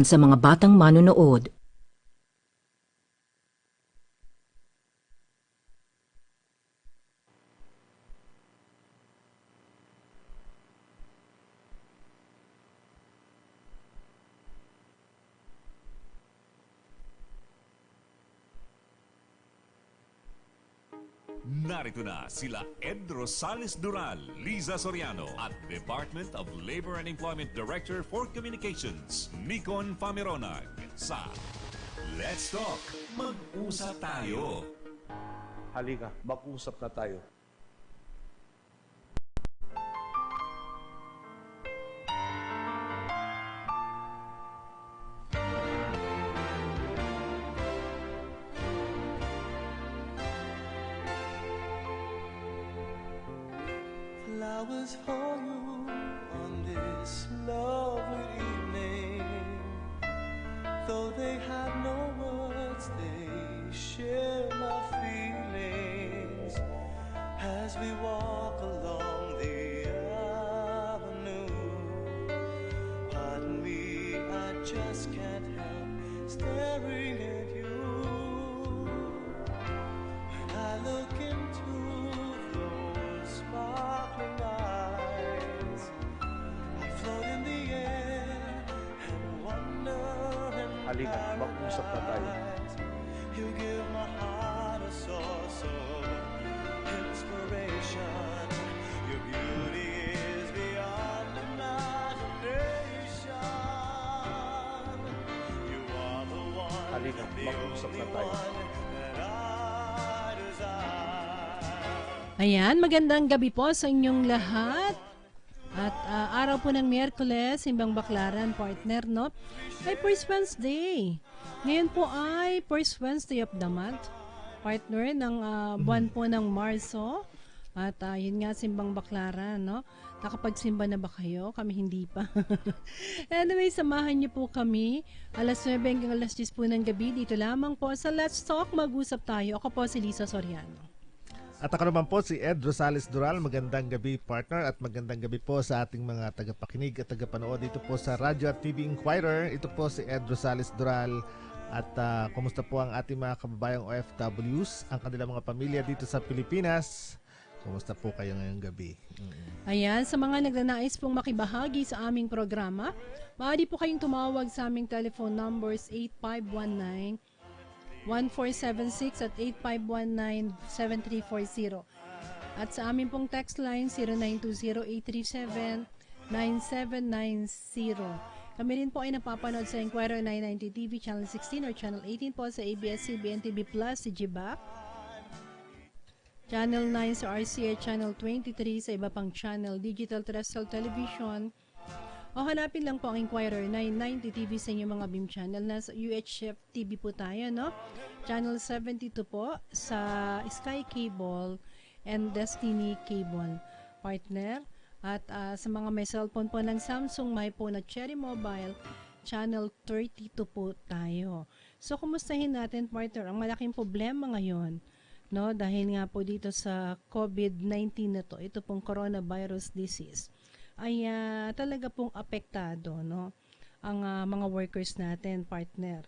sa mga batang manonood. Narito na sila Ed Rosales Dural, Liza Soriano at Department of Labor and Employment Director for Communications, Nikon Famironag sa Let's Talk, Mag-Usap Tayo. Halika, mag-usap na tayo. Flowers for you on this lovely evening. Though they have no words, they share my feelings as we walk along the avenue. Pardon me, I just can't help staring at you. When I look into those sparkling eyes, I float in the air and wonder in Halika, mag-usap na tayo. paradise. You give my heart a source of inspiration. Your beauty is beyond imagination. You are the one, Halika, the mag-usap na only tayo. one that I desire. Ayan, magandang gabi po sa inyong lahat. At araw po ng Miyerkules, Simbang Baklaran, partner, no? Ay, first Wednesday. Ngayon po ay first Wednesday of the month, partner, ng buwan po ng Marso. At yun nga, Simbang Baklaran, no? Nakapagsimba na ba kayo? Kami hindi pa. Anyway, samahan niyo po kami. Alas 9 hanggang alas 10 po ng gabi. Dito lamang po sa Let's Talk, mag-usap tayo. Ako po si Liza Soriano. At ako naman po si Ed Rosales Dural. Magandang gabi, partner, at magandang gabi po sa ating mga tagapakinig at tagapanood dito po sa Radio at TV Inquirer. Ito po si Ed Rosales Dural. At kumusta po ang ating mga kababayang OFWs, ang kanilang mga pamilya dito sa Pilipinas? Kumusta po kayo ngayong gabi? Ayan, sa mga nagnanais pong makibahagi sa aming programa, maaari po kayong tumawag sa aming telephone numbers 8519-1476 at 8519-7340. At sa aming pong text line 0920-837-9790. Kami rin po ay napapanood sa Inquirer 990 TV, Channel 16 or Channel 18 po sa ABS-CBN TV Plus, si GBAC. Channel 9 sa RCA, Channel 23 sa iba pang channel, Digital Terrestrial Television. O hanapin lang po ang Inquirer 990 TV sa inyong mga beam channel. Nasa UHF TV po tayo, no? Channel 72 po sa Sky Cable and Destiny Cable, partner. At sa mga may cellphone po ng Samsung, may po na Cherry Mobile, Channel 32 po tayo. So, kumustahin natin, partner, ang malaking problema ngayon, no? Dahil nga po dito sa COVID-19 na to, ito pong coronavirus disease, ay talaga pong apektado, no? Ang mga workers natin, partner,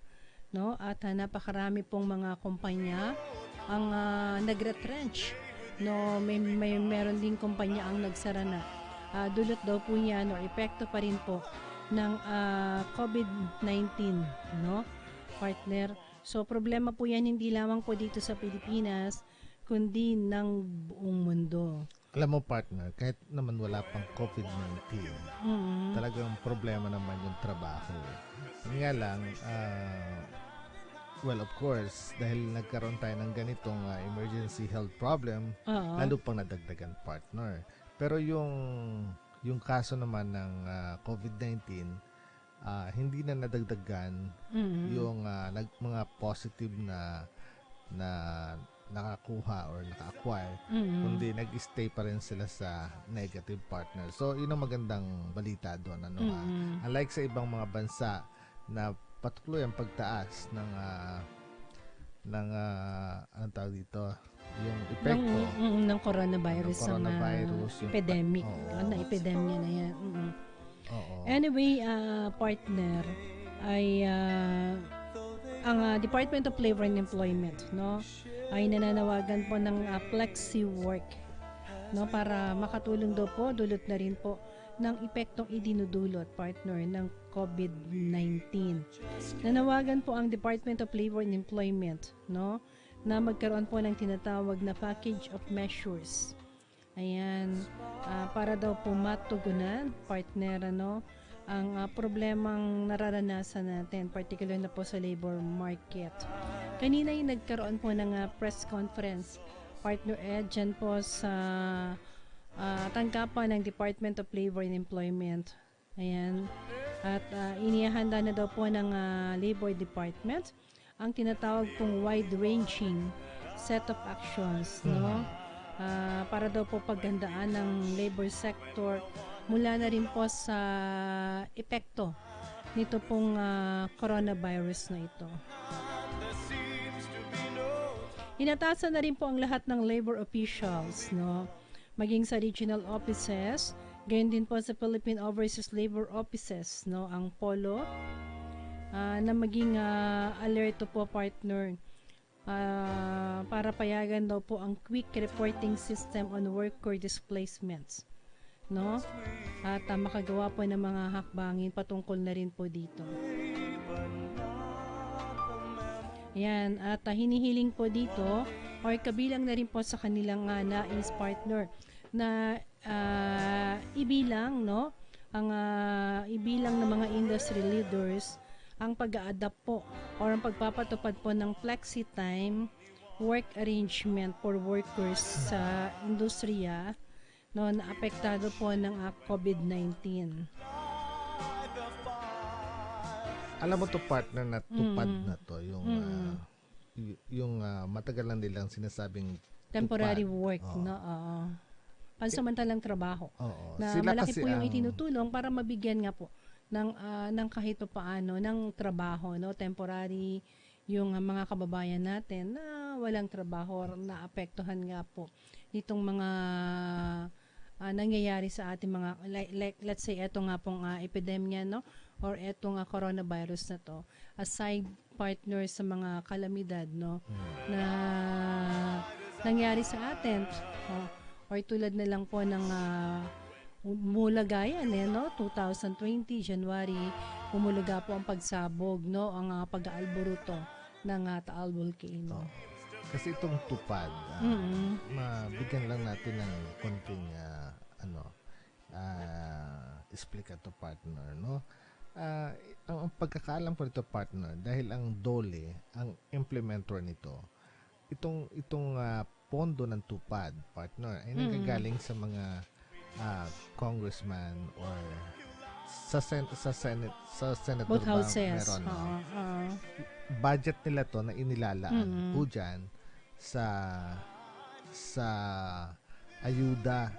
no? At napakarami pong mga kumpanya ang nagretrench, no? Meron ding kumpanya ang nagsara na. Dulot daw po yan or epekto pa rin po ng COVID-19, no? Partner. So, problema po yan hindi lamang po dito sa Pilipinas, kundi ng buong mundo. Alam mo, partner, kahit naman wala pang COVID-19, talagang problema naman yung trabaho. Nga lang, well, of course, dahil nagkaroon tayo ng ganitong emergency health problem, lalo pang nadagdagan, partner. Pero yung kaso naman ng COVID-19, hindi na nadagdagan yung mga positive na nakakuha or naka-acquire, kundi nag-stay pa rin sila sa negative, partner. So, yun ang magandang balita doon. Unlike sa ibang mga bansa na patuloy ang pagtaas ng anong tawag dito, yung epekto ng coronavirus, yung epidemic, na epidemya na yan. Anyway, partner, ay ang Department of Labor and Employment, no, ay nananawagan po ng flexi work, no, para makatulong daw po, dulot na rin po ng epektong idinudulot, partner, ng COVID-19. Nanawagan po ang Department of Labor and Employment, no, na magkaroon po ng tinatawag na package of measures. Ayan, para daw po matugunan, partner, ano, ang problemang nararanasan natin, particular na po sa labor market. Kanina yung nagkaroon po ng press conference, partner Ed, dyan po sa tanggapan ng Department of Labor and Employment. Ayan, at inihanda na daw po ng Labor Department ang tinatawag pong wide-ranging set of actions, no? Para daw po paggandaan ng labor sector mula na rin po sa epekto nito pong coronavirus na ito. Inatasan na rin po ang lahat ng labor officials, no, maging sa regional offices, gayon din po sa Philippine Overseas Labor Offices, no, ang POLO, na maging alerto po, partner, para payagan daw po ang quick reporting system on worker displacements, no, at makagawa po ng mga hakbangin patungkol na rin po dito. Yan, at hinihiling po dito or kabilang na rin po sa kanilang nais, partner, na ibilang, no, ang ibilang ng mga industry leaders ang pag-a-adapt po or ang pagpapatupad po ng flexi time work arrangement for workers sa industriya, no, na apektado po ng COVID-19. Alam mo to, partner, na tupad na to, yung matagal lang nilang sinasabing temporary tupad. work, no, pansamantalang trabaho. Na Sila malaki kasi po yung itinutulong para mabigyan nga po ng kahit paano ng trabaho, no, temporary, yung mga kababayan natin na walang trabaho or naapektuhan nga po nitong mga nangyayari sa ating mga like let's say eto nga pong epidemya, no, or etong coronavirus na to, aside, partner, sa mga kalamidad, no, na nangyari sa atin, or tulad na lang po ng mulagayan, no, 2020 January, umulaga po ang pagsabog, no, ang pag-aalboruto ng Taal Volcano. Kasi itong tupad, mabigyan lang natin ng konting explica to, partner, no. Ang pagkakaalam ko nito, partner, dahil ang DOLE, ang implementer nito, itong pondo ng tupad, partner, ay nanggagaling sa mga congressman or sa Senate both houses. Meron, budget nila to na inilalaan po dyan sa ayuda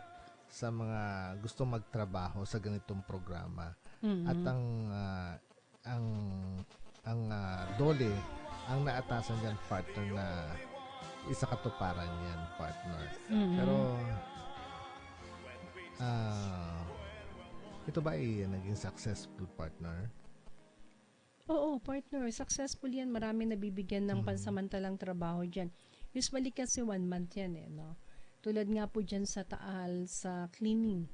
sa mga gusto magtrabaho sa ganitong programa. At ang DOLE ang naatasan diyan, partner, na isa katuparan yan, partner. Pero ito ba ay naging successful, partner? Oo, partner, successful yan. Marami nabibigyan ng pansamantalang trabaho dyan. Usually kasi 1 month yan, no. Tulad nga po dyan sa Taal, sa cleaning,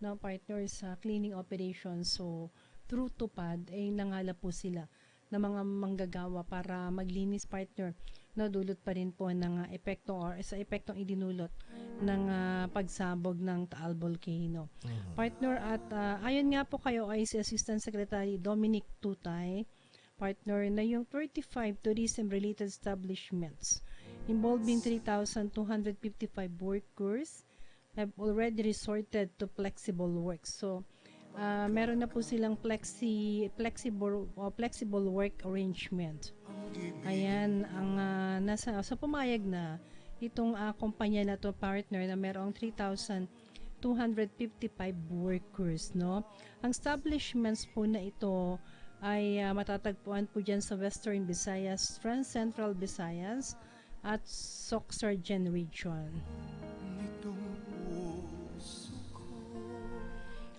no, partner, sa cleaning operations. So, through tupad, ay nangala po sila ng mga manggagawa para maglinis, partner, no, dulot pa rin po ng epekto or sa epektong idinulot ng pagsabog ng Taal Volcano. Partner, at ayon nga po kayo ay si Assistant Secretary Dominic Tutay, partner, na yung 35 tourism-related establishments involving 3,255 workers have already resorted to flexible work. So, meron na po silang flexible work arrangement. Ayan, ang sa pumayag na itong kumpanya na to, partner, na merong 3,255 workers, no. Ang establishments po na ito ay matatagpuan po dyan sa Western Visayas, Trans-Central Visayas, at Soxargen Region.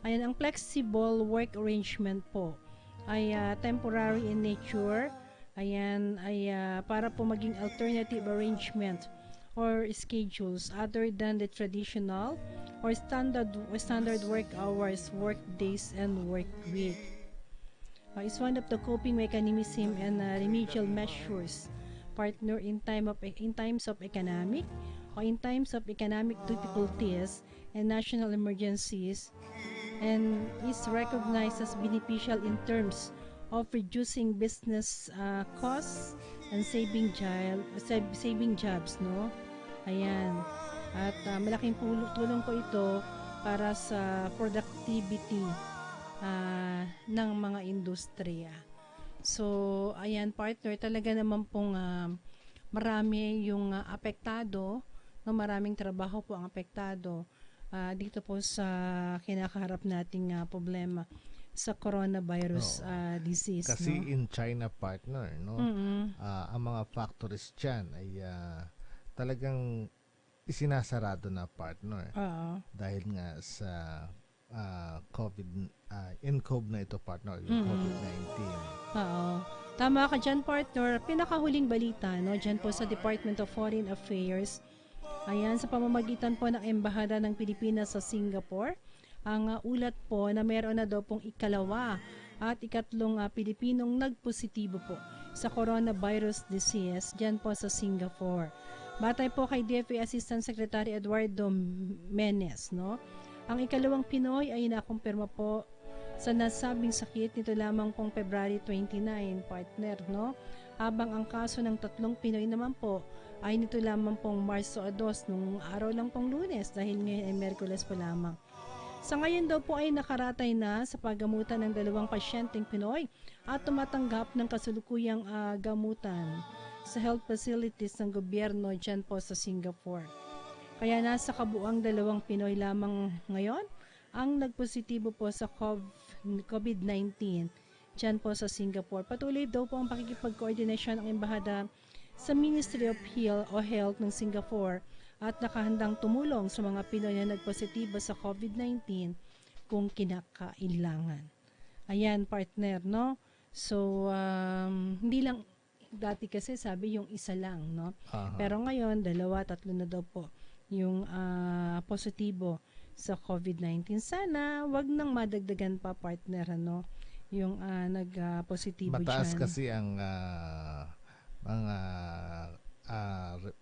Ayan, ang flexible work arrangement po ay temporary in nature. Ayan ay para po maging alternative arrangement or schedules other than the traditional or standard work hours, work days, and work week. Is one of the coping mechanism and remedial measures, partner, in times of economic or in times of economic difficulties and national emergencies, and is recognized as beneficial in terms of reducing business costs and saving jobs, no? Ayan. At malaking tulong po ito para sa productivity ng mga industriya. So, ayan, partner, talaga naman pong marami yung apektado, no, maraming trabaho po ang apektado dito po sa kinakaharap nating problema sa coronavirus disease. Kasi no? in China, partner, no, ang mga factories dyan ay talagang isinasarado na, partner. Dahil nga sa COVID na ito, partner, yung COVID-19. Oo. Tama ka dyan, partner. Pinakahuling balita, no, dyan po sa Department of Foreign Affairs, ayan, sa pamamagitan po ng Embahada ng Pilipinas sa Singapore, ang ulat po na meron na daw pong ikalawa at ikatlong Pilipinong nagpositibo po sa coronavirus disease dyan po sa Singapore. Batay po kay DFA Assistant Secretary Eduardo Menes, no? Ang ikalawang Pinoy ay nakumpirma po sa nasabing sakit nito lamang pong February 29, partner, no? Habang ang kaso ng tatlong Pinoy naman po ay nito lamang pong Marso 2, nung araw lang pong Lunes, dahil ngayon ay Miyerkules pa lamang. Sa ngayon daw po ay nakaratay na sa paggamutan ng 2 pasyenteng Pinoy at tumatanggap ng kasulukuyang gamutan sa health facilities ng gobyerno dyan po sa Singapore. Kaya nasa kabuang 2 Pinoy lamang ngayon ang nagpositibo po sa COVID-19 dyan po sa Singapore. Patuloy daw po ang pakikipag-coordination ng embahada sa Ministry of Health ng Singapore at nakahandang tumulong sa mga Pinoy na nagpositibo sa COVID-19 kung kinakailangan. Ayan, partner, no? So, hindi lang, dati kasi sabi yung isa lang, no? Pero ngayon, 2, 3 na daw po yung positibo sa COVID-19. Sana wag nang madagdagan pa, partner, ano, yung nag-positibo dyan. Mataas kasi ang mga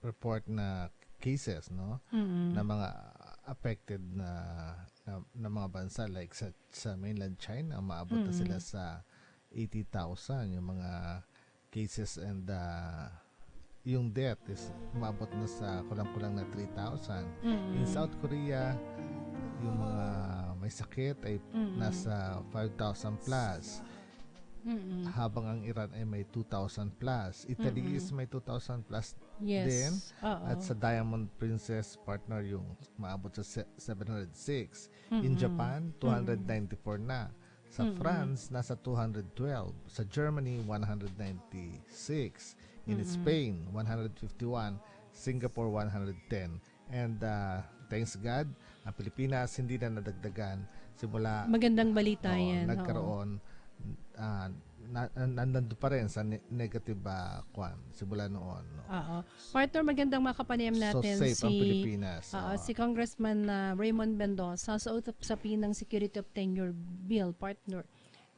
report na cases, no, na mga affected na mga bansa like sa mainland China, maabot na sila sa 80,000 yung mga cases, and yung death is maabot na sa kulang-kulang na 3,000. In South Korea, yung mga may sakit ay nasa 5,000 plus. Habang ang Iran ay may 2,000 plus. Italy is may 2,000 plus din. At sa Diamond Princess, partner, yung maabot sa 706. In Japan, 294 na. Sa France, nasa 212. Sa Germany, 196. In Spain, 151. Singapore, 110. And thanks God, ang Pilipinas hindi na nadagdagan. Simula magandang balita yan. Nagkaroon nandun pa rin sa negative simula noon. No? Partner, magandang makapanayam natin so safe ang Pilipinas. Si Congressman Raymond Mendoza sa usapin ng Security of Tenure Bill, partner,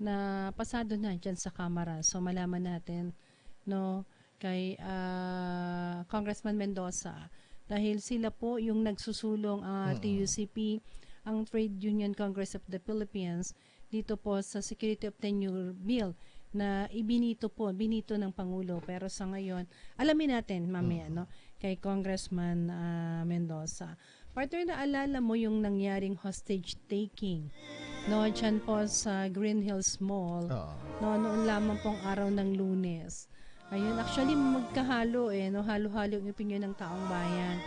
na pasado na dyan sa Kamara. So malaman natin, no, kay Congressman Mendoza, dahil sila po yung nagsusulong TUCP, ang Trade Union Congress of the Philippines, dito po sa Security of Tenure Bill na binito ng Pangulo. Pero sa ngayon, alamin natin mamaya, no, kay Congressman Mendoza. Partner, naalala mo yung nangyaring hostage taking, no, dyan po sa Green Hills Mall, no, noon lamang pong araw ng Lunes. Ayun, actually magkahalo no, halo-halo yung opinion ng taong bayan.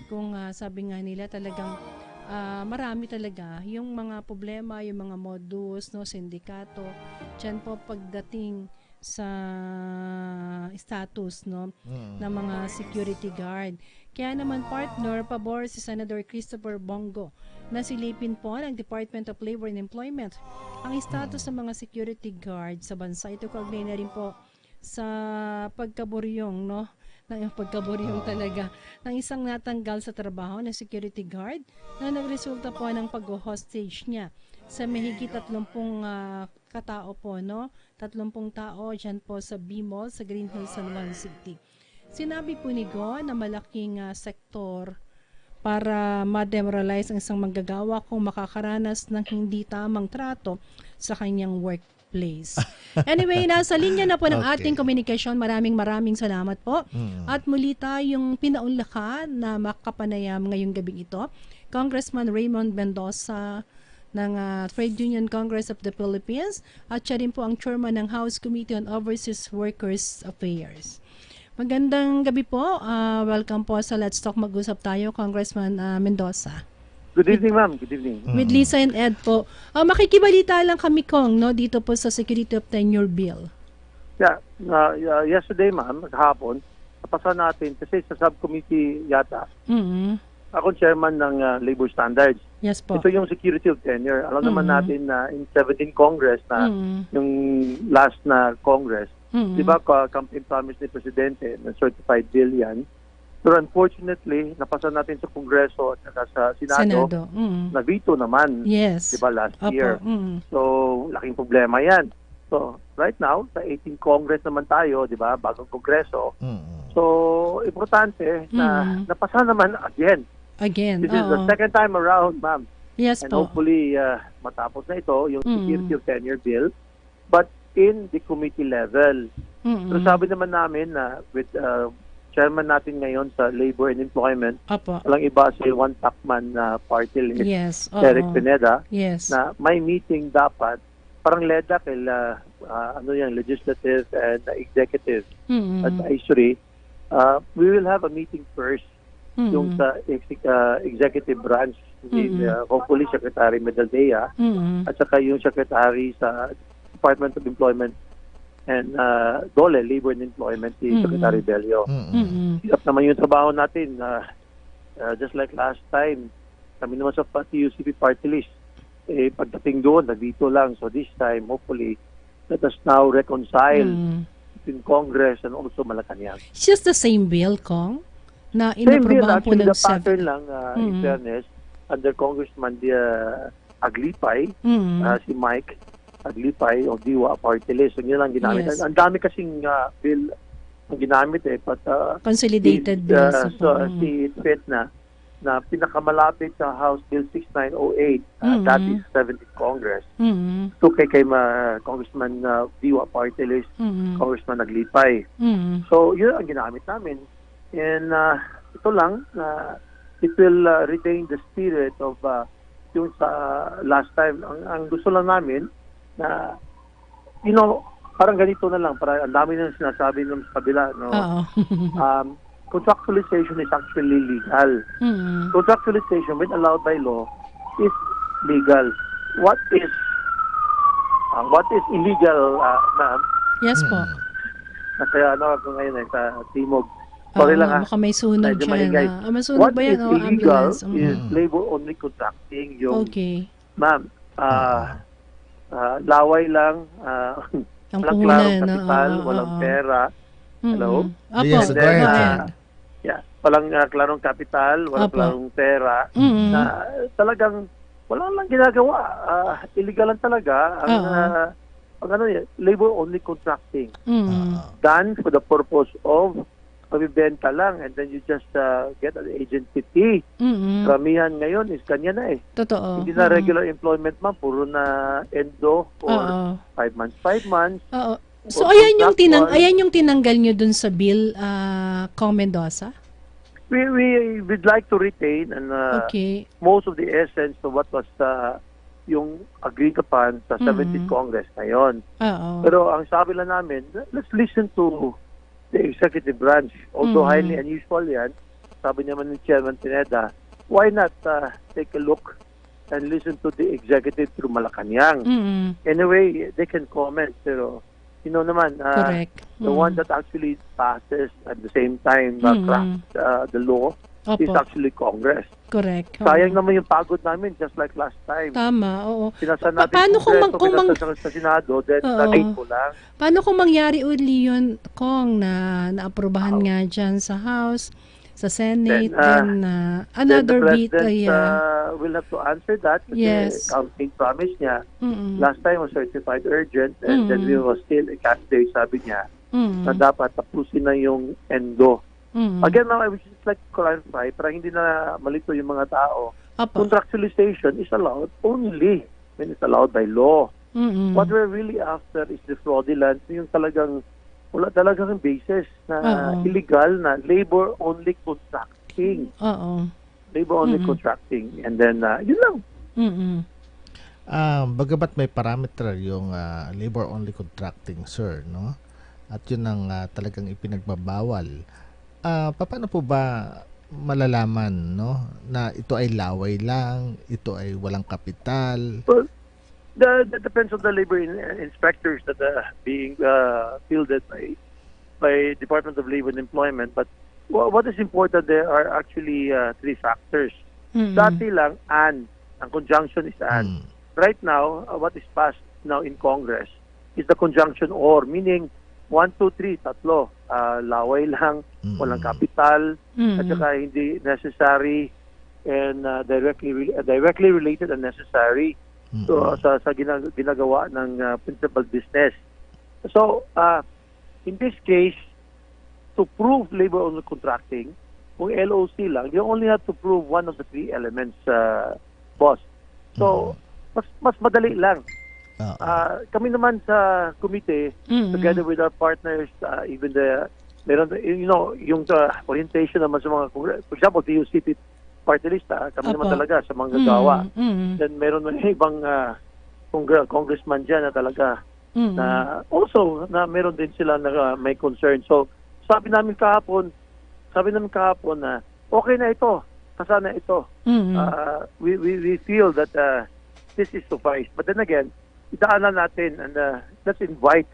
Kung sabi nga nila talagang marami talaga yung mga problema, yung mga modus, no, sindikato. Diyan po pagdating sa status no ng mga security guard. Kaya naman partner, pabor si Senator Christopher Bongo na silipin po ng Department of Labor and Employment ang status ng mga security guard sa bansa. Ito kaugnay na rin po sa pagkaburyong pagkaburyong talaga ng isang natanggal sa trabaho na security guard na nagresulta po ng pag-hostage niya sa mahigit 30 katao po, 30 tao dyan po sa B-Mall sa Green Hills, San Juan City. Sinabi po ni Go na malaking sektor para ma-demoralize ang isang manggagawa kung makakaranas ng hindi tamang trato sa kanyang workplace. Anyway, nasa linya na po ng ating komunikasyon. Maraming salamat po. At muli tayong pinaunlakan na makapanayam ngayong gabing ito. Congressman Raymond Mendoza ng Trade Union Congress of the Philippines at siya rin po ang chairman ng House Committee on Overseas Workers Affairs. Magandang gabi po. Welcome po sa Let's Talk Mag-Usap Tayo, Congressman Mendoza. Good evening, ma'am. Good evening. With Liza and Ed po. Makikibalita lang kami, Kong, dito po sa Security of Tenure Bill. Yeah, yesterday, ma'am, kahapon, napasa natin kasi sa subcommittee yata, ako chairman ng Labor Standards. Yes po. Ito yung security of tenure. Alam naman natin na in 17 Congress na yung last na Congress, di ba, campaign promise ni Presidente na certified bill yan. Pero unfortunately, napasa natin sa Kongreso at saka sa Senado. Na veto naman. Yes. Di ba, last year. So, laking problema yan. So, right now, sa 18 Congress naman tayo, di ba, bagong Kongreso. So, importante na napasa naman again. This is the second time around, ma'am. Yes and po. hopefully, matapos na ito, yung Security of Tenure Bill, but in the committee level. Pero sabi naman namin na with chairman natin ngayon sa Labor and Employment, walang iba si One Takman na party list, yes. Eric Pineda, yes. na may meeting dapat, parang LEDA legislative and executive advisory. We will have a meeting first yung sa executive branch, hopefully Secretary Medaldea, at saka yung Secretary sa Department of Employment and DOLE, Labor and Employment, si Secretary Bello. Hirap naman yung trabaho natin. Just like last time, kami naman sa UCP party list, pagdating doon, nagdito lang. So this time, hopefully, let us now reconcile between Congress and also Malacanang. It's just the same bill, Kong? Na inaprobahan po ng the pattern lang, in fairness, under Congressman Aglipay, si Mike Aglipay of Diwa Party List. So, yun lang ginamit. Yes. Ang dami kasing bill ang ginamit but consolidated bills. Si Fit na pinakamalapit sa House Bill 6908, that is 17th Congress. So kay Congressman Diwa Party List, Congressman Aglipay. So yun ang ginamit namin. And ito lang, it will retain the spirit of yung sa last time. Ang gusto lang namin na, parang ganito na lang, para ang dami nang sinasabi ng kabila. Contractualization is actually legal. Contractualization, when allowed by law, is legal. What is illegal, ma'am? Yes po. Kaya ako ngayon sa Timog. Sorry lang baka may sunog dyan. Masunog What ba yan? is illegal Ambulance. is labor-only contracting. Yung, okay. Ma'am, laway lang, Ang walang puhunan, klarong kapital, walang pera. Hello? Apo, Yes, go ahead. Walang klarong kapital, walang klarong pera. Na talagang walang lang ginagawa. Illegal lang talaga. Labor-only contracting. Done for the purpose of pabibenta lang, and then you just get an agent fee. Karamihan ngayon is kanya na Totoo. Hindi na regular employment, ma'am. Puro na endo for 5 months. Oo. So ayan yung tinanggal nyo dun sa bill, Kong Mendoza? We'd like to retain and most of the essence of what was yung agreed upon sa 17th Congress ngayon. Pero ang sabi lang namin, let's listen to the executive branch. Although highly unusual yan, sabi naman ni Chairman Pineda, why not take a look and listen to the executive through Malacanang? Anyway, they can comment, pero you know naman, Correct. the one that actually passes at the same time craft the law is Opo. actually Congress. Correct. Sayang naman yung pagod namin just like last time. Tama, oo. Pinasan natin Paano Kongreso, sa Senado, then na-late po lang. Paano kung mangyari uli yun, Kong, na naaprubahan nga dyan sa House, sa Senate, then another then the bit President will have to answer that kasi Yes. campaign promise niya. Mm-mm. Last time was certified urgent and then we was still a candidate, sabi niya, na dapat tapusin na yung endo. Again, now I would just like to clarify para hindi na malito yung mga tao. Opo. Contractualization is allowed only when it's allowed by law. Mm-mm. What we're really after is the fraudulent, yung talagang wala talagang basis na illegal na labor-only contracting. Oo. Labor-only contracting. And then, yun lang. Mm-mm. Bagamat may parameter yung labor-only contracting, sir, no? At yun ang talagang ipinagbabawal. Paano po ba malalaman, no, na ito ay laway lang, ito ay walang kapital? Well, that depends on the labor inspectors that are being fielded by Department of Labor and Employment. But what is important, there are actually three factors. Dati lang, ang conjunction is and. Right now, what is passed now in Congress is the conjunction or, meaning 1, 2, 3, tatlo. Laway lang, walang kapital, at saka hindi necessary and directly related and necessary sa ginagawa ng principal business. So, in this case, to prove labor-only contracting, kung LOC lang, you only have to prove one of the three elements, boss. So, mas madali lang. Kami naman sa committee, together with our partners, even meron, yung orientation naman sa mga, for example, TUCP party list, kami naman talaga sa mga gagawa. Then meron naman ibang congressman dyan na talaga, na also, na meron din sila na may concern. So, sabi namin kahapon na, okay na ito, kasana ito. We feel that this is suffice. But then again, idaanan natin and let's invite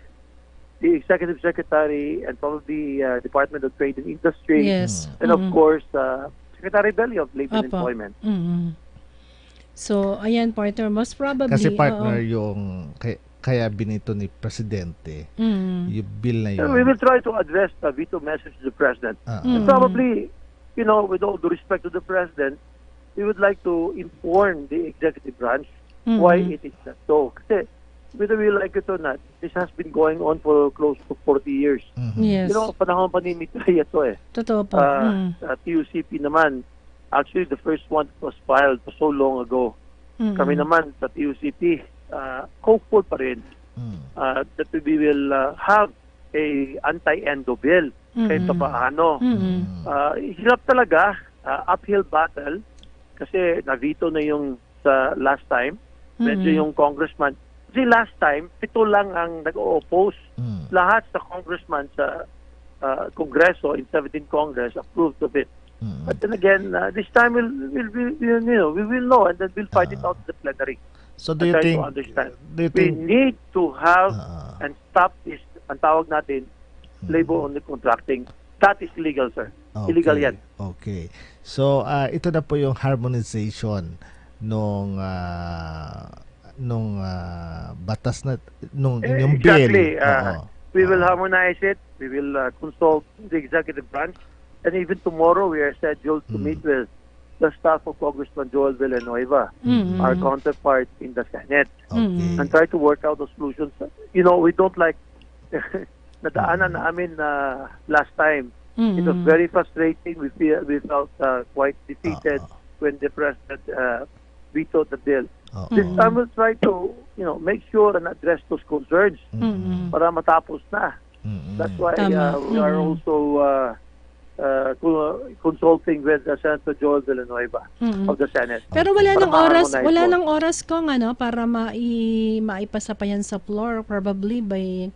the Executive Secretary and probably Department of Trade and Industry, Yes. and of course, Secretary Belli of Labor and Employment. So, ayan, partner, most probably. Kasi partner yung kaya binito ni Presidente yung bill na yun. We will try to address the veto message to the President. And probably, with all due respect to the President, we would like to inform the executive branch why it is not so. Kasi, whether we like it or not, this has been going on for close to 40 years. Yes. Panahon pa ni Mitray ito eh. Totoo po. TUCP naman, actually the first one was filed so long ago. Kami naman sa TUCP, hopeful pa rin that we will have a anti-endo bill kahit paano. Hirap talaga, uphill battle, kasi na-veto na yung sa last time. Medyo yung congressman. Kasi last time, 7 lang ang nag-oppose. Lahat sa congressman sa Kongreso, in 17 Congress, approved of it. But then again, this time we will know and then we'll fight it out in the plenary. So do you think, we need to have and stop this, ang tawag natin, labor-only contracting. That is illegal, sir. Okay. Illegal yan. Okay. So, ito na po yung harmonization nung batas na nung inyong bill. Exactly. We will harmonize it. We will consult the executive branch. And even tomorrow, we are scheduled to meet with the staff of Congressman Joel Villanueva, our counterpart in the Senate, and try to work out the solutions. We don't like nadaanan namin last time. It was very frustrating. We felt quite defeated when the president vetoed the bill. This time we'll try to, make sure and address those concerns para matapos na. That's why we are also consulting with Senator Joel Villanueva of the Senate. Pero wala nang oras kong para maipasa pa yan sa floor, probably by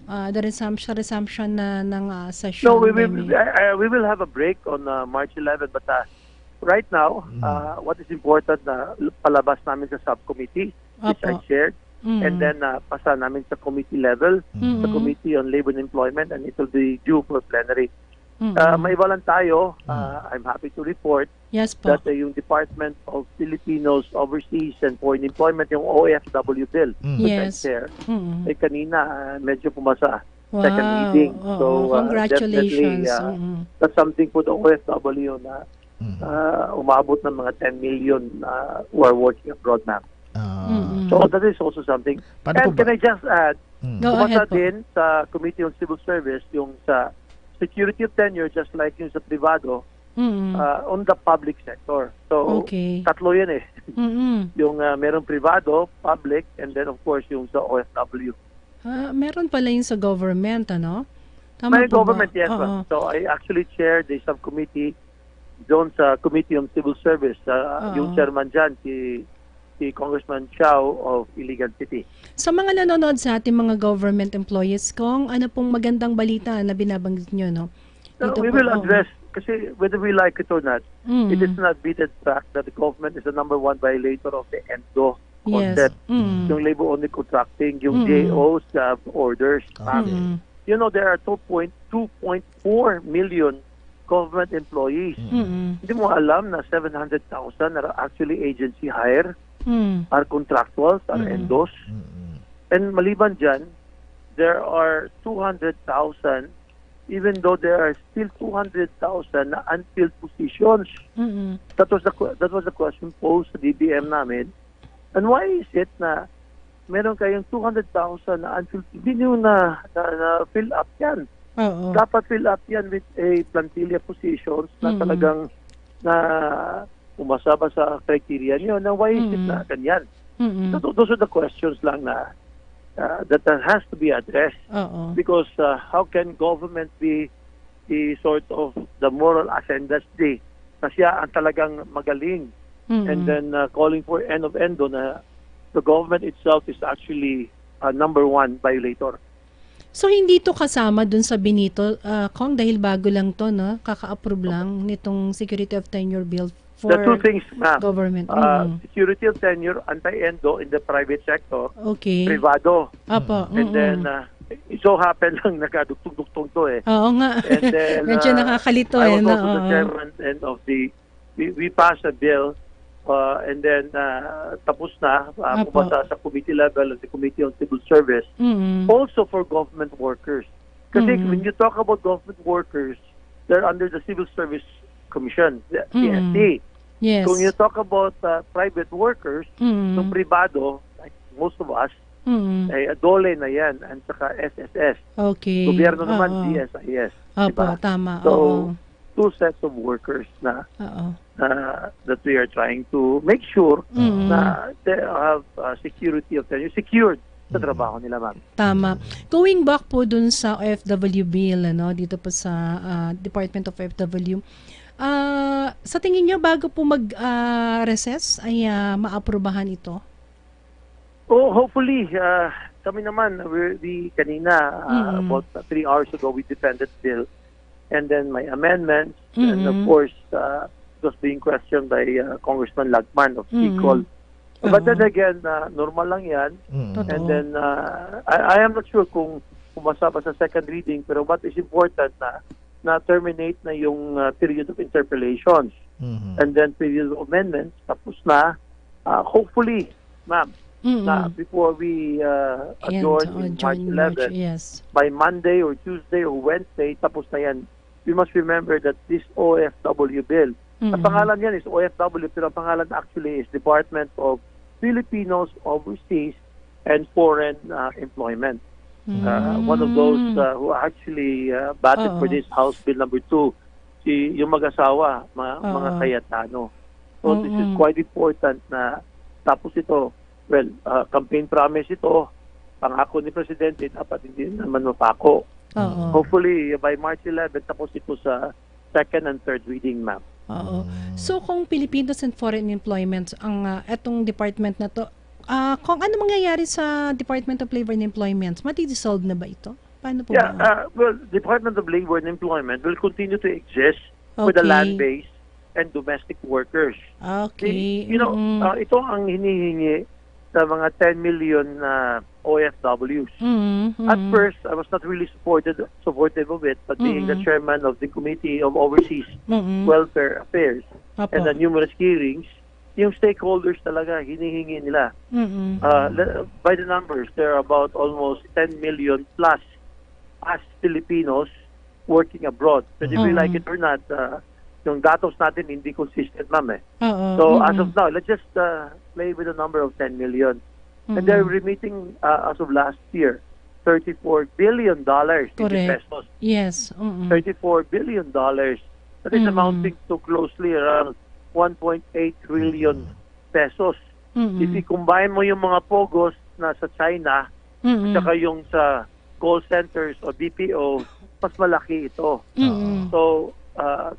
the resumption na ng session. No, we will have a break on March 11, but right now, what is important na palabas namin sa subcommittee, which I shared, and then pasa namin sa committee level, sa Committee on Labor and Employment, and it will be due for plenary. May iba lang tayo, I'm happy to report Yes po. that yung Department of Filipinos Overseas and Foreign Employment, yung OFW bill, which I Yes. share, Mm-mm. kanina medyo pumasa. Wow. Second reading. Oo, So, congratulations. definitely, that's something for the OFW na umabot ng mga 10 million who are working abroad na. So, that is also something. Paano And po can I just add, Go pumasa ahead po. din sa Committee on Civil Service yung sa security of tenure, just like yung sa privado, on the public sector. So, Okay. tatlo yan eh. Mm-mm. Yung merong privado, public, and then of course yung sa OFW. Meron pala yun sa government, ano? Tama May po government, ba? yes. Oo. ma'am. So I actually chair the subcommittee doon sa Committee on Civil Service. Yung chairman dyan, si Congressman Chow of Iligan City. Sa mga nanonood sa ating mga government employees, kung ano pong magandang balita na binabanggit nyo, no? So Dito we po, will oo. address, kasi whether we like it or not, it is not beaten fact that the government is the number one violator of the ENDO Yes. concept. Mm. Yung labor-only contracting, yung JOs orders. You know, there are 2.4 million government employees. Hindi mo alam na 700,000 are actually agency hire, are contractuals, are endos. And maliban dyan, there are 200,000, even though there are still 200,000 na unfilled positions. That was the question posed sa DBM namin. And why is it na meron kayong 200,000 na unfilled? Hindi nyo na fill up yan. Oo. Dapat fill up yan with a plantilla positions na talagang na umasa ba sa criteria nyo. Na why is it na ganyan? So, those are the questions lang na that has to be addressed. Oo. Because how can government be the sort of the moral ascendancy na siya ang talagang magaling and then calling for end of endo na the government itself is actually number one violator. So, hindi to kasama dun sa Benito, Kong, dahil bago lang to, no? Kaka-approve lang nitong Security of Tenure Bill for The two things, ma'am. government. Security of tenure, anti-endo in the private sector, Okay. privado. Apo. And then, it so happen lang nagkadugtong-dugtong to eh. Oo nga. And then, Medyo nakakalito I eh. was No? also the Oo. chairman and of we passed a bill and then tapos na Apo. pumasa sa committee level of the Committee on Civil Service, also for government workers. Kasi when you talk about government workers, they're under the Civil Service Commission, the CSC. Yes. Kung you talk about private workers, yung privado, like most of us, ay DOLE na yan, and saka SSS. Okay. Gobyerno naman, Oo. DSIS. Opo, Diba? tama. So, Oo. two sets of workers na Oo. that we are trying to make sure na they have security of tenure, secured sa trabaho nila, ma'am. Tama. Going back po dun sa OFW bill, ano, dito po sa Department of OFW, sa tingin nyo, bago po mag-recess, ay maaprubahan ito? Oh, hopefully, kami naman, we kanina, about 3 hours ago, we defended bill. And then my amendments, and of course, it was being questioned by Congressman Lagman of Bicol. But then again, normal lang yan. And then, I am not sure kung pumasa pa sa second reading, pero what is important na terminate na yung period of interpellations. And then period of amendments, tapos na, hopefully, ma'am, na before we adjourn in March 11, yes. by Monday or Tuesday or Wednesday, tapos na yan. We must remember that this OFW bill, ang pangalan yan is OFW, pero ang pangalan actually is Department of Filipinos Overseas and Foreign Employment. One of those who actually batted for this House Bill number 2, yung mag-asawa, mga Cayetano. So this is quite important na tapos ito, well, campaign promise ito, pangako ni Presidente, dapat hindi naman mapako. Hopefully, by March 11, tapos ito sa second and third reading, ma'am. Oo. So, kung Filipinos and Foreign Employment, ang etong department na to, kung ano mangyayari sa Department of Labor and Employment, mati-dissolve na ba ito? Paano po ba? Well, Department of Labor and Employment will continue to exist for the land-based and domestic workers. Okay. You know, ito ang hinihingi sa mga 10 million OFWs. At first, I was not really supportive of it, but being the chairman of the Committee of Overseas Welfare Affairs and the numerous hearings, yung stakeholders talaga, hinihingi nila. By the numbers, there are about almost 10 million plus as Filipinos working abroad. So if we like it or not, yung datos natin hindi consistent, ma'am. So as of now, let's just play with a number of 10 million. And they're remitting, as of last year, $34 billion in pesos. Yes. 34 billion dollars. That is amounting to closely around 1.8 trillion pesos. If you combine mo yung mga pogos na sa China, at saka yung sa call centers o BPO, mas malaki ito. So,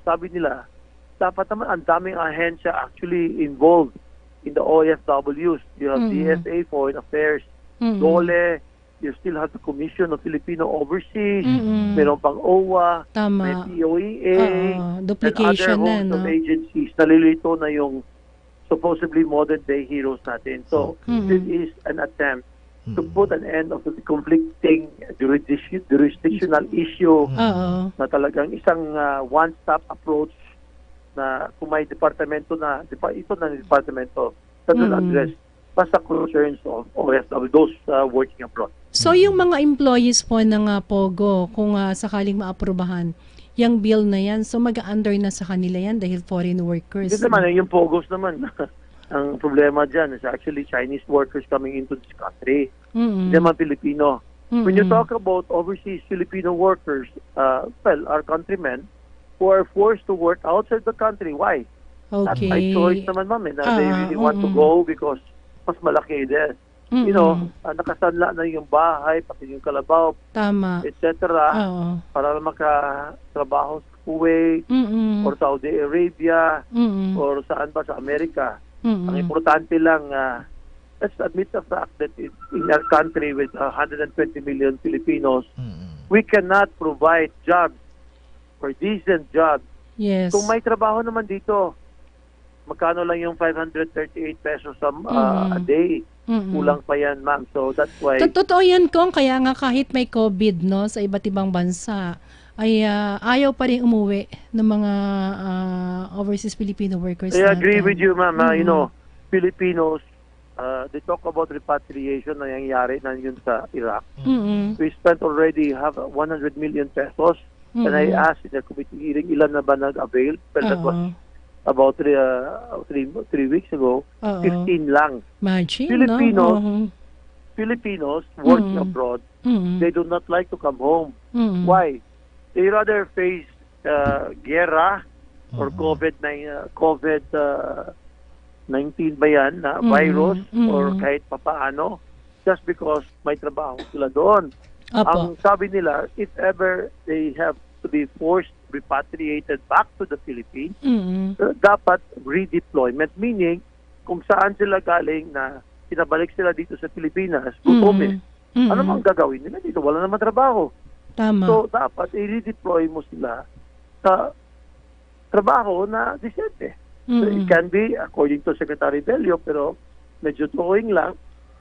sabi nila, dapat naman ang daming ahensya actually involved in the OFWs. You have DSA, Foreign Affairs, DOLE, you still have the Commission of Filipino Overseas, meron pang OWA, may POEA, duplication and other host of agencies. Nalilito na yung supposedly modern-day heroes natin. So, this is an attempt to put an end of the conflicting jurisdictional issue na talagang isang one-stop approach na kung may departamento na, ito na departamento that will address basta concerns of OFW, those working abroad. So yung mga employees po ng POGO, kung sakaling maaprubahan, yung bill na yan, so mag-under na sa kanila yan dahil foreign workers. Hindi naman, yung POGOs naman. Ang problema dyan is actually Chinese workers coming into this country. Hindi naman Filipino. When you talk about overseas Filipino workers, well, our countrymen who are forced to work outside the country, why? Not by choice naman, ma'am. They really want to go because mas malaki din. You know, nakasanla na yung bahay, pati yung kalabaw, etc. Para makatrabaho sa Kuwait or Saudi Arabia or saan ba sa Amerika. Ang importante lang, let's admit the fact that in our country with 120 million Filipinos, we cannot provide jobs or decent jobs. Yes. Kung may trabaho naman dito, magkano lang yung 538 pesos a day? Kulang pa yan, ma'am. So that's why... Totoo yan, Kong. Kaya nga kahit may COVID, no, sa iba't ibang bansa, ay ayaw pa rin umuwi ng mga overseas Filipino workers. I agree with you, ma'am. You know, Filipinos, they talk about repatriation na nangyayari na yun sa Iraq. We spent already 100 million pesos. And I asked in the committee hearing, ilan na ba nag-avail? Well, that was about 3 weeks ago. 15 lang. Imagine, Filipinos, no? Filipinos working abroad, they do not like to come home. Why? They rather face gera or COVID-19 ba yan, na virus or kahit papaano, just because may trabaho sila doon. Ang sabi nila, if ever they have to be forced, repatriated back to the Philippines, dapat redeployment, meaning kung saan sila galing na pinabalik sila dito sa Pilipinas, gutom ano mang gagawin nila dito? Wala naman trabaho. Tama. So, dapat i-redeploy mo sila sa trabaho na disente. So, it can be, according to Secretary Bello, pero medyo drawing lang.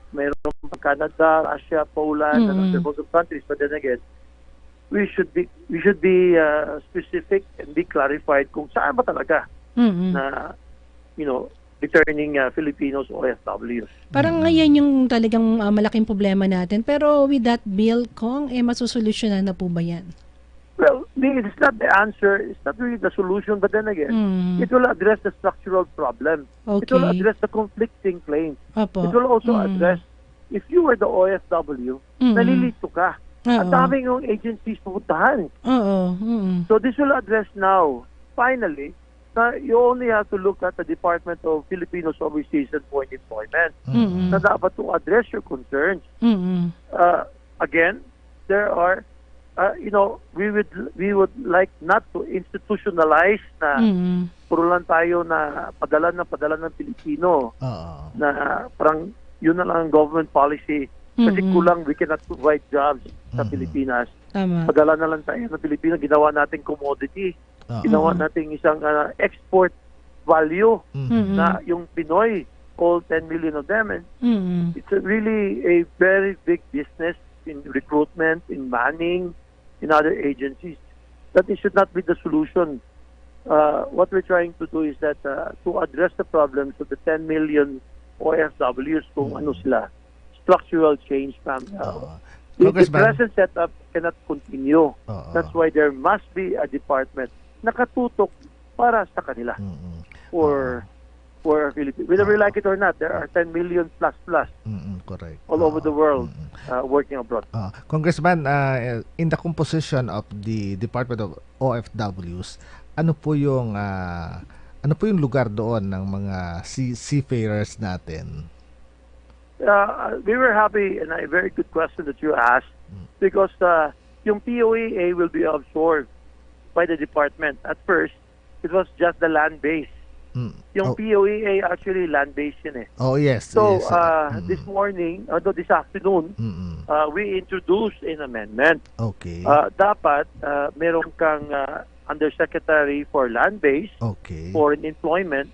Mayroon pa Canada, Russia, Poland, and other of countries. But then again, we should be specific and be clarified kung saan ba talaga na, you know, returning Filipinos OFWs. Parang ngayon yung talagang malaking problema natin. Pero with that bill, Kong, masusolusyonan na po ba yan? Well, it's not the answer. It's not really the solution. But then again, it will address the structural problem. It will address the conflicting claims. It will also address, if you were the OFW, nalilito ka. At daming yung agencies pupuntahan. So this will address now, finally, you only have to look at the Department of Filipinos Overseas and Foreign Employment na dapat to address your concerns. Again, there are, you know, we would like not to institutionalize na puro lang tayo na padala ng Pilipino na parang yun na lang ang government policy kasi kulang, we cannot provide jobs sa Pilipinas. Padala na lang tayo ng Pilipino, ginawa natin commodity. Ginawa natin isang export value na yung Pinoy all 10 million of them. And it's really a very big business in recruitment, in manning, in other agencies. That it should not be the solution. What we're trying to do is that to address the problems of the 10 million OFWs kung ano sila, structural change, ma'am. The Congressman. present setup cannot continue. That's why there must be a department nakatutok para sa kanila. For Philippines. Whether we like it or not, there are 10 million plus Correct. all over the world working abroad. Congressman, in the composition of the Department of OFWs, ano po yung lugar doon ng mga seafarers natin? We were happy, and a very good question that you asked, because yung POEA will be absorbed by the department. At first, it was just the land base. Yung POEA actually land base yun eh. Oh, yes. So, yes. this morning, although this afternoon, we introduced an amendment. Okay. Dapat, meron kang undersecretary for land base, Okay. foreign employment,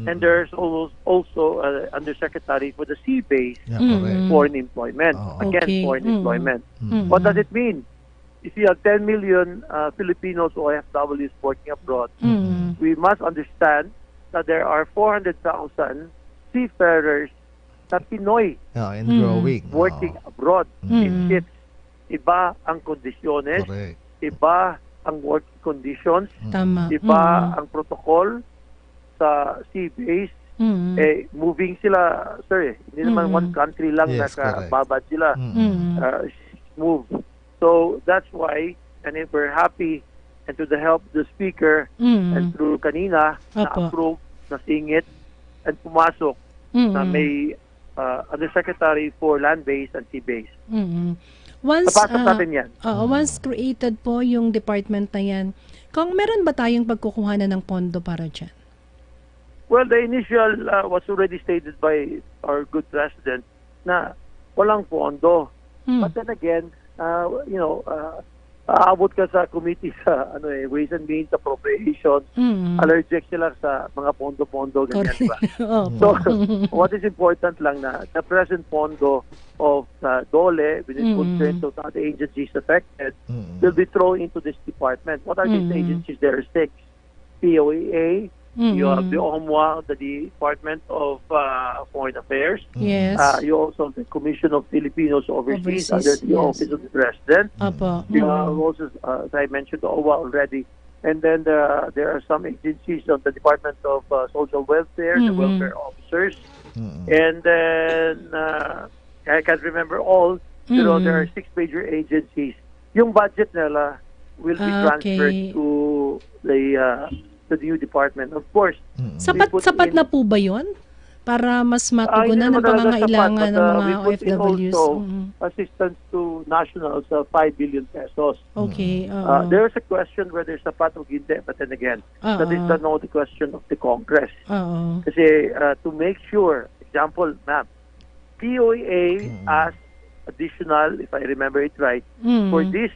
and there's also undersecretary for the sea base, correct. foreign employment. Again, Okay. foreign employment. What does it mean? If you have 10 million Filipinos OFWs working abroad, we must understand that there are 400,000 seafarers na Pinoy And growing. working abroad in ships. Iba ang kondisyones, Correct. iba ang working conditions, Tama. iba ang protocol sa sea base. Moving sila, sir, hindi naman one country lang Yes, nakababad sila. Move. So that's why, and if we're happy, and to the help of the speaker, and through kanina, na-approve, na-singit, and pumasok na may undersecretary for land base and sea base. Once, Napasok natin yan. Once created po yung department na yan, kung meron ba tayong pagkukuhanan ng pondo para dyan? Well, the initial was already stated by our good president na walang pondo. But then again, aabot ka sa committee sa Ways and Means, Appropriations, allergic sila sa mga pondo-pondo, ganyan, diba? So, what is important lang na the present pondo of DOLE, with its concerns of the agencies affected, will be thrown into this department. What are these agencies? There are 6. POEA, you have the OMWA, the Department of Foreign Affairs. Yes. You also have the Commission of Filipinos Overseas, Overseas, under the yes. Office of the President. Apo. You have also, as I mentioned, the OWA already. And then there are some agencies of the Department of Social Welfare, the welfare officers. And then, I can't remember all, pero there are 6 major agencies. Yung budget nila will be transferred to the new department. Of course, Sapat na po ba yun? Para mas matugunan ang pangangailangan ng mga OFWs. Also, assistance to nationals of 5 billion pesos. Okay. There's a question whether sapat o hindi, but then again, that is the question of the Congress. Kasi to make sure, example, ma'am, POEA as additional, if I remember it right, for this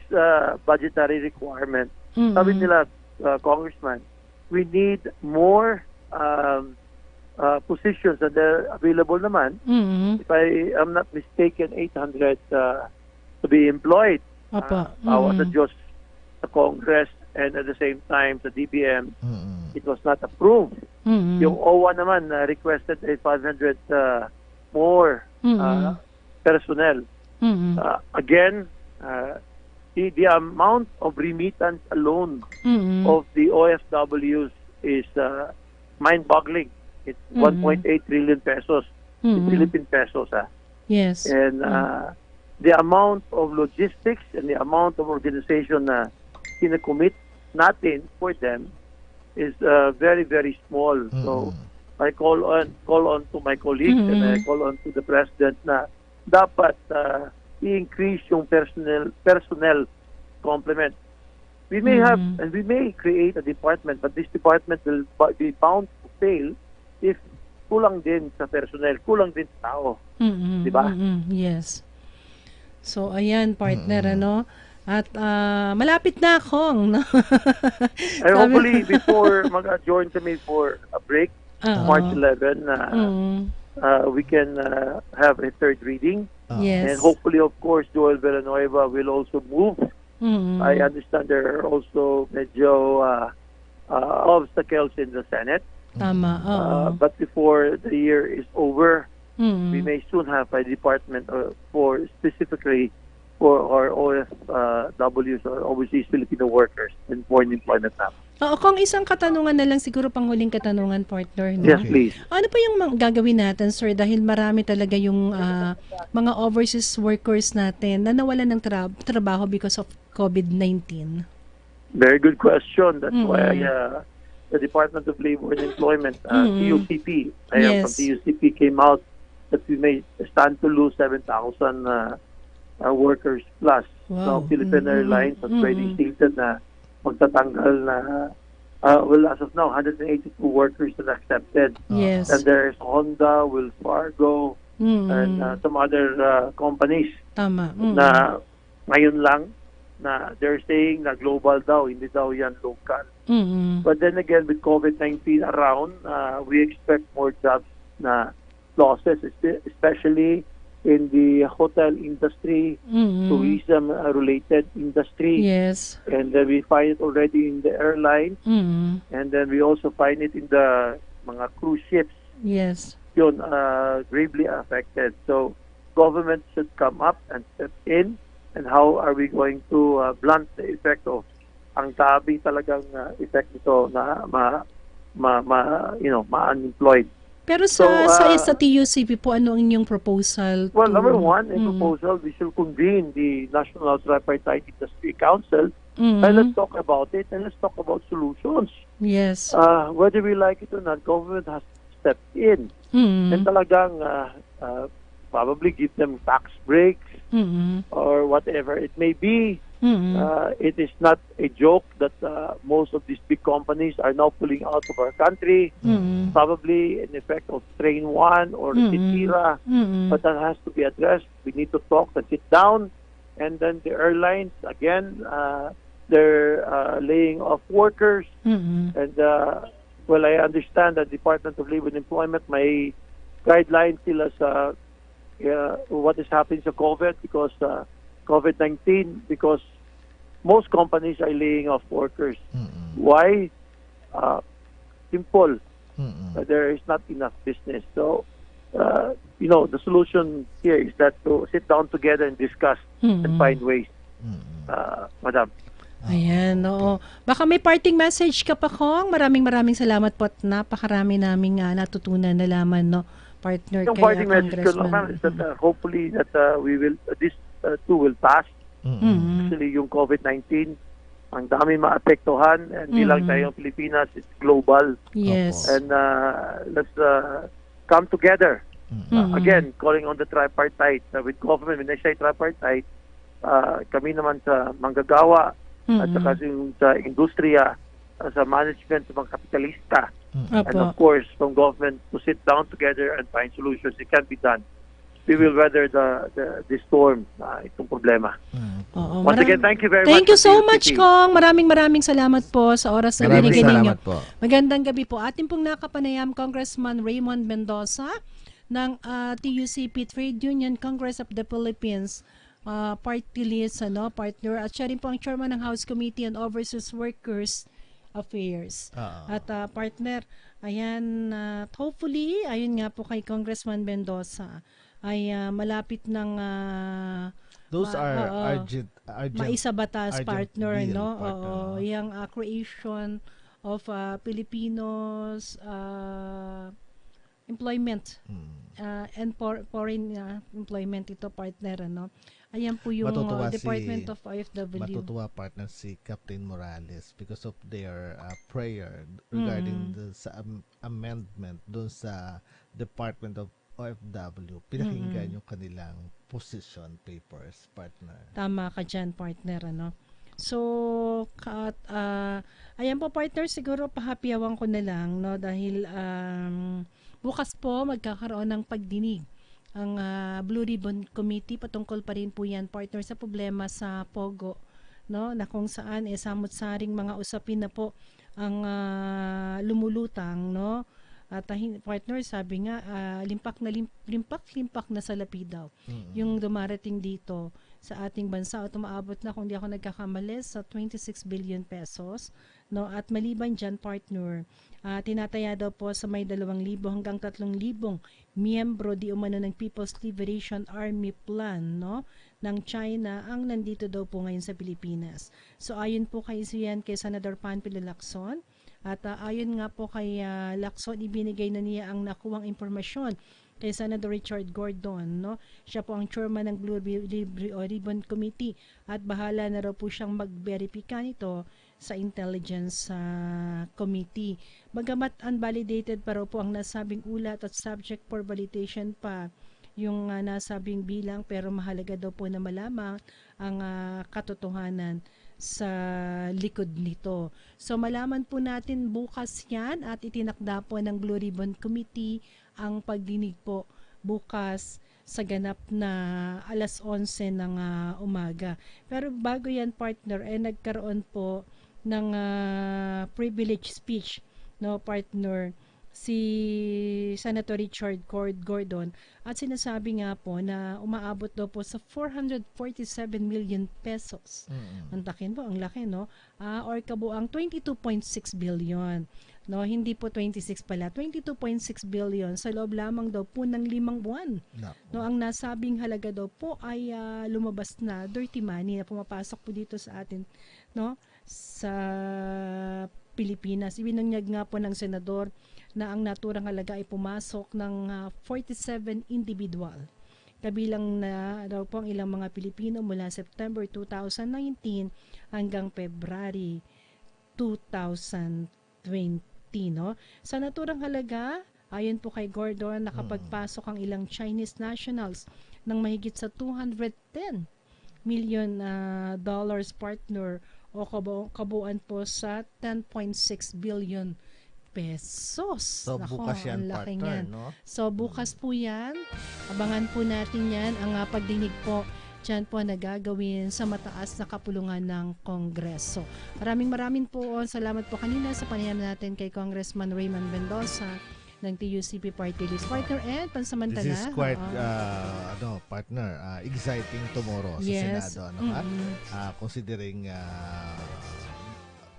budgetary requirement, sabi nila, Congressman, we need more positions that are available naman. If I am not mistaken, 800 to be employed. Awa sa Diyos sa Congress, and at the same time sa DBM, it was not approved. Yung OWA naman requested a 500 more personnel. Again, the amount of remittance alone of the OFWs is mind-boggling. It's 1.8 trillion pesos in Philippine pesos. Yes. And the amount of logistics and the amount of organization na kinakommit natin for them is very, very small. So I call on to my colleagues and I call on to the President na dapat i-increase yung personnel complement. We may have and we may create a department, but this department will be bound to fail if kulang din sa personnel, kulang din sa tao. Diba? Yes. So ayan, partner, ano? At malapit na akong, no? And hopefully before mag-adjourn kami for a break, March 11, we can have a third reading. Yes. And hopefully, of course, Joel Villanueva will also move. Mm-mm. I understand there are also medyo obstacles in the Senate. Tama, oo. But before the year is over, Mm-mm. we may soon have a department for specifically for our OFWs or overseas Filipino workers and foreign employment namin. Oo, kung isang katanungan na lang siguro, panghuling katanungan, partner, no? Yes, please. Ano pa yung gagawin natin, sir? Dahil marami talaga yung mga overseas workers natin na nawalan ng trabaho because of COVID-19. Very good question. That's why the Department of Labor and Employment, TUCP, I am from Yes. TUCP, came out that we may stand to lose 7,000 workers plus. Wow. So, Philippine Airlines has already stated na magtatanggal na, as of now, 182 workers that accepted. Yes. And there's Honda, Wells Fargo, and some other companies Tama. na ngayon lang na they're saying na global daw, hindi daw yan local. But then again, with COVID-19 around, we expect more jobs na losses, especially in the hotel industry, tourism-related industry. Yes. And then we find it already in the airline. And then we also find it in the mga cruise ships. Yes. Yun, gravely affected. So, government should come up and step in. And how are we going to blunt the effect of ang tabi talagang effect nito na ma-unemployed. Pero sa TUCP po, ano ang inyong proposal? Well, number one, a proposal, we should convene the National Tripartite Industry Council and let's talk about it and let's talk about solutions. Yes. Whether we like it or not, government has stepped in and talagang probably give them tax breaks or whatever it may be. It is not a joke that most of these big companies are now pulling out of our country, probably in effect of Train 1 or Sitira, but that has to be addressed. We need to talk and sit down, and then the airlines, again, they're laying off workers, and well, I understand that Department of Labor and Employment may guidelines sila sa what is happening sa COVID because COVID-19 because most companies are laying off workers. Why? Simple. There is not enough business. So, the solution here is that to sit down together and discuss and find ways. Madam. Ayan, oo. Baka may parting message ka pa, Kong. Maraming salamat po at napakarami naming natutunan na laman, no, partner, Yung kay parting message ko lang, ma'am, is that hopefully that this too will pass. Actually, yung COVID-19, ang dami maapektuhan and bilang tayong Pilipinas, it's global. Yes. And let's come together. Again, calling on the tripartite. With government, when I say tripartite, kami naman sa manggagawa at saka sa industriya, sa management, sa mga kapitalista. And of course, from government to sit down together and find solutions. It can be done. We will weather the storm, itong problema. Once again, thank you very much. Thank you so much, Kong. Maraming salamat po sa oras na binigay ninyo. Po. Magandang gabi po. Ating pong nakapanayam, Congressman Raymond Mendoza ng TUCP Trade Union Congress of the Philippines party list, partner. At siya rin po ang chairman ng House Committee on Overseas Workers Affairs. At partner, ayan, hopefully, ayun nga po kay Congressman Mendoza, ay malapit ng Those are urgent maisabatas, urgent partner, bill, no? partner, Oo, yung creation of Filipinos employment and foreign employment, ito, partner, ano? Ayan po yung Department of OFW. Matutuwa, partner, si Captain Morales because of their prayer regarding the amendment doon sa Department of OFW. Pinakinggan yung kanilang position papers, partner. Tama ka dyan, partner, ano? So, ayan po, partner, siguro pahapiawan ko na lang, no? Dahil bukas po magkakaroon ng pagdinig ang Blue Ribbon Committee. Patungkol pa rin po yan, partner, sa problema sa Pogo, no? Na kung saan samot-saring mga usapin na po ang lumulutang, no? At partner, sabi nga, limpak na salapi daw yung dumarating dito sa ating bansa at umaabot na, kung di ako nagkakamali, sa 26 billion pesos. No? At maliban dyan, partner, tinataya daw po sa may 2,000 hanggang 3,000 miyembro di umano ng People's Liberation Army Plan, no, ng China ang nandito daw po ngayon sa Pilipinas. So ayon po kay Senator Panfilo Lacson, at ayon nga po kay Lacson, ibinigay na niya ang nakuwang impormasyon kay Senator Richard Gordon, no? Siya po ang chairman ng Blue Ribbon Committee at bahala na raw po siyang mag-verify nito sa Intelligence Committee. Bagamat unvalidated pa raw po ang nasabing ulat at subject for validation pa yung nasabing bilang, pero mahalaga daw po na malamang ang katotohanan sa likod nito. So malaman po natin bukas yan at itinakda po ng Blue Ribbon Committee ang pagdinig po bukas sa ganap na 11:00 ng umaga. Pero bago yan, partner, nagkaroon po ng privilege speech, no, partner, si Senator Richard Gordon, at sinasabi nga po na umaabot daw po sa 447 million pesos. Ang takin po, ang laki, no? Or kabuang 22.6 billion. No, hindi po 26 pala, 22.6 billion sa loob lamang daw po ng 5 buwan. No, ang nasabing halaga daw po ay lumabas na dirty money na pumapasok po dito sa atin, no, sa Pilipinas. Ibinunyag nga po ng senador na ang naturang halaga ay pumasok ng 47 individual. Kabilang na daw po ang ilang mga Pilipino mula September 2019 hanggang February 2020. No? Sa naturang halaga, ayon po kay Gordon, nakapagpasok ang ilang Chinese nationals ng mahigit sa 210 million dollars, partner, o kabuuan po sa 10.6 billion pesos. So bukas yan, partner, no? So bukas po yan, abangan po natin yan, ang pagdinig po dyan po na gagawin sa mataas na kapulungan ng Kongreso. Maraming po salamat po kanina sa panayam natin kay Congressman Raymond Mendoza ng TUCP Party List, partner, and pansamantala. This is quite, partner, exciting tomorrow sa Senado. Considering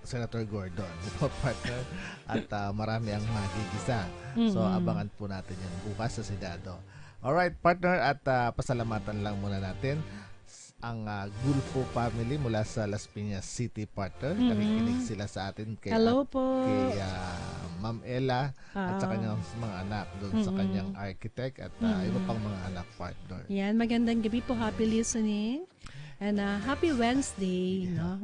Senator Gordon, partner, at marami ang magigisa. So abangan po natin yan bukas sa Senado. Alright, partner, at pasalamatan lang muna natin ang Gulfo family mula sa Las Piñas City, partner. Nakikinig sila sa atin kay, hello po. Kay Ma'am Ella at sa kanyang mga anak doon sa kanyang architect at iba pang mga anak, partner. Yan, magandang gabi po, happy listening and happy Wednesday. Yeah.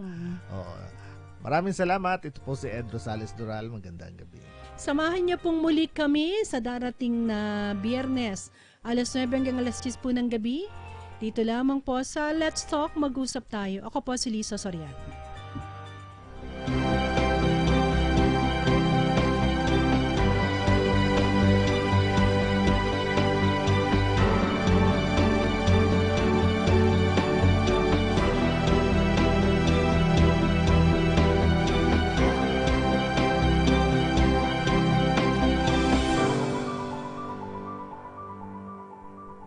Maraming salamat. Ito po si Ed Rosales Dural. Magandang gabi. Samahan niyo pong muli kami sa darating na Biyernes, alas 9 hanggang alas 10 po ng gabi. Dito lamang po sa Let's Talk, Mag-Usap Tayo. Ako po si Liza Soriano.